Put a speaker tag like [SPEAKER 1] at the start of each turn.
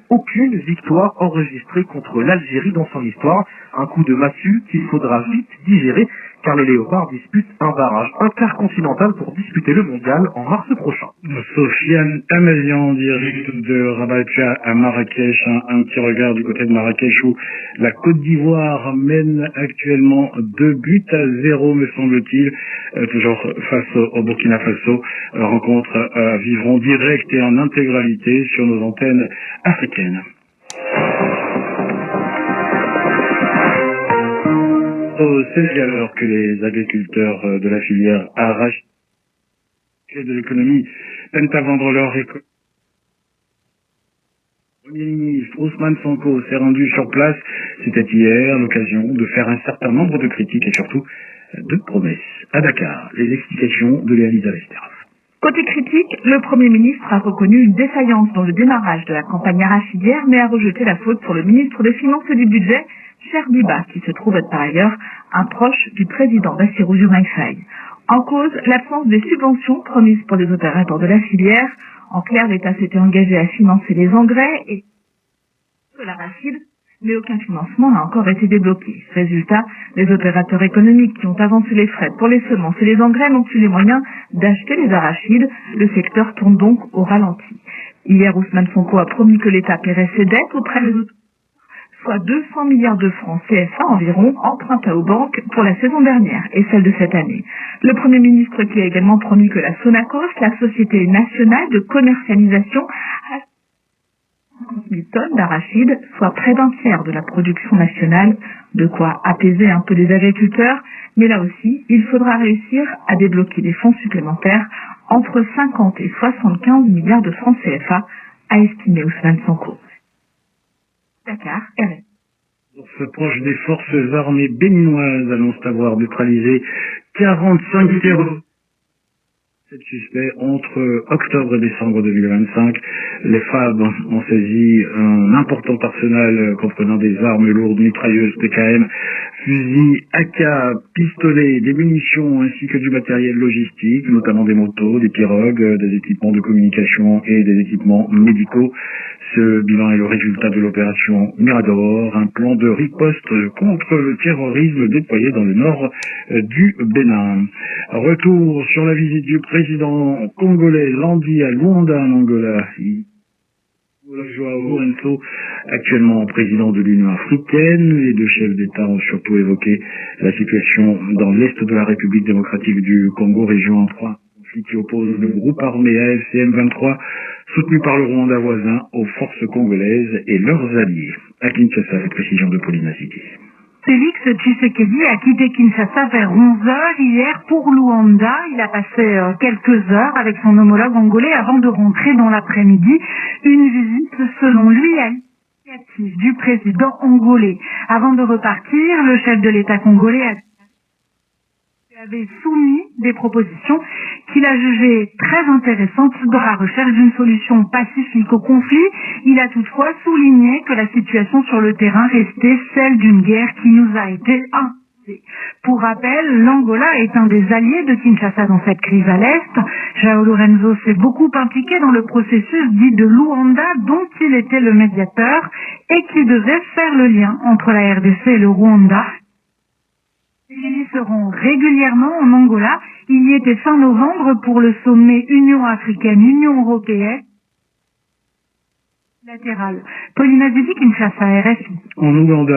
[SPEAKER 1] aucune victoire enregistrée contre l'Algérie dans son histoire. Un coup de massue qu'il faudra vite digérer car les Léopards disputent un barrage intercontinental pour disputer le mondial en mars prochain.
[SPEAKER 2] Sofiane Tamazian, direct de Rabat à Marrakech. Un petit regard du côté de Marrakech où la Côte d'Ivoire mène actuellement 2-0, me semble-t-il, toujours face au Burkina Faso. Rencontre à vivre en direct et en intégralité sur nos antennes africaines. Au Sénégal, alors que les agriculteurs de la filière arachide de l'économie peinent à vendre leur récolte, le Premier ministre Ousmane Sonko s'est rendu sur place. C'était hier l'occasion de faire un certain nombre de critiques et surtout de promesses. À Dakar, les explications de Léa-Lisa Lesteraf.
[SPEAKER 3] Côté critique, le Premier ministre a reconnu une défaillance dans le démarrage de la campagne arachidière, mais a rejeté la faute sur le ministre des Finances et du Budget, Cher Biba, qui se trouve être par ailleurs un proche du président Bassirou Diomaye Faye. En cause, l'absence des subventions promises pour les opérateurs de la filière. En clair, l'État s'était engagé à financer les engrais et l'arachide, mais aucun financement n'a encore été débloqué. Résultat, les opérateurs économiques qui ont avancé les frais pour les semences et les engrais n'ont plus les moyens d'acheter les arachides. Le secteur tourne donc au ralenti. Hier, Ousmane Sonko a promis que l'État paierait ses dettes auprès des autres, soit 200 milliards de francs CFA environ empruntés aux banques pour la saison dernière et celle de cette année. Le Premier ministre qui a également promis que la Sonacos, la Société nationale de commercialisation, a 50 000 tonnes d'arachides, soit près d'un tiers de la production nationale, de quoi apaiser un peu les agriculteurs, mais là aussi, il faudra réussir à débloquer des fonds supplémentaires entre 50 et 75 milliards de francs CFA, a estimé Ousmane Sonko. Dakar, RFI.
[SPEAKER 2] Forces proches des forces armées béninoises annoncent avoir neutralisé 45 terroristes. 7 suspects entre octobre et décembre 2025. Les FAB ont saisi un important arsenal comprenant des armes lourdes, mitrailleuses, PKM, fusils AK, pistolets, des munitions ainsi que du matériel logistique, notamment des motos, des pirogues, des équipements de communication et des équipements médicaux. Ce bilan est le résultat de l'opération Mirador, un plan de riposte contre le terrorisme déployé dans le nord du Bénin. Retour sur la visite du président congolais Landi à Luanda en Angola. Joao Lourenço, actuellement président de l'Union africaine, les deux chefs d'État ont surtout évoqué la situation dans l'est de la République démocratique du Congo, région en trois conflits qui opposent le groupe armé AFC M23, soutenu par le Rwanda voisin, aux forces congolaises et leurs alliés. À Kinshasa, les précisions de Pauline Aziki.
[SPEAKER 4] Félix Tshisekedi a quitté Kinshasa vers 11h hier pour Luanda. Il a passé quelques heures avec son homologue angolais avant de rentrer dans l'après-midi. Une visite, selon lui, à l'initiative du président angolais. Avant de repartir, le chef de l'État congolais avait soumis des propositions qu'il a jugées très intéressantes dans la recherche d'une solution pacifique au conflit. Il a toutefois souligné que la situation sur le terrain restait celle d'une guerre qui nous a été imposée. Pour rappel, l'Angola est un des alliés de Kinshasa dans cette crise à l'Est. Joao Lourenço s'est beaucoup impliqué dans le processus dit de Luanda dont il était le médiateur et qui devait faire le lien entre la RDC et le Rwanda. Ils seront régulièrement en Angola. Il y était fin novembre pour le sommet Union africaine-Union européenne. Latéral. Pauline Aziki, Kinshasa, RFI.
[SPEAKER 2] En Ouganda.